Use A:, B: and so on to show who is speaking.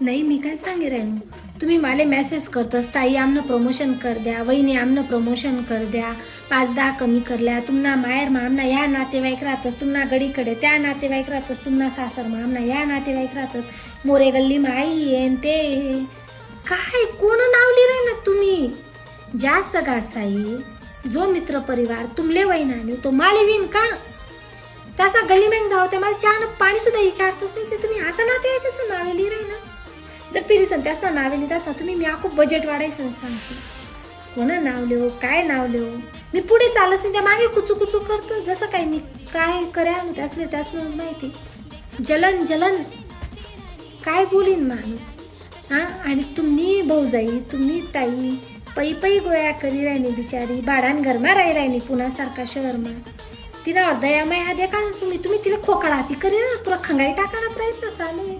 A: नाही मी काय सांगे राहिनो, तुम्ही मला मेसेज करतस ताई आमनं प्रमोशन कर द्या, वहिनी आमनं प्रमोशन कर द्या, 5-10 कमी करल्या, तुम्हाला माहेर मा आमना या नातेवाईक राहतस, तुम्हाला गडीकडे त्या नातेवाईक राहतस, तुम्हाला सासर मा आमना या नातेवाईक राहतस, मोरे गल्ली मा आई येन ते काय कोण नावली रे ना तुम्ही. ज्या सगळा साई जो मित्र परिवार तुमले वहिनानी तो माले विन का त्याचा गल्ली मॅन जाऊ त्या मला चहा पाणी सुद्धा विचारतच नाही. ते तुम्ही असं नाते कसं नावे लिहिराय ना. जर पिरिसन त्याच नावे लिहितात ना तुम्ही, मी आखो बजेट वाढायचं सांगतो. कोणा नाव लिहो काय नाव लिहो, मी पुढे चालत त्या मागे कुचू कुचू करतो. जसं काय मी काय कऱ्या त्यासनं माहिती. जलन जलन काय बोलीन माणूस. हा आणि तुम्ही भाऊजाई तुम्ही ताई पै पै गोया करी राहिनी बिचारी, बाडान घरमा राहिनी पुन्हा सारखा शहरमा. तिला दयामय हा द्या काढून तुम्ही तिला खोकळा हाती करी ना पुरा खंगाई टाकायला प्रयत्न चालू आहे.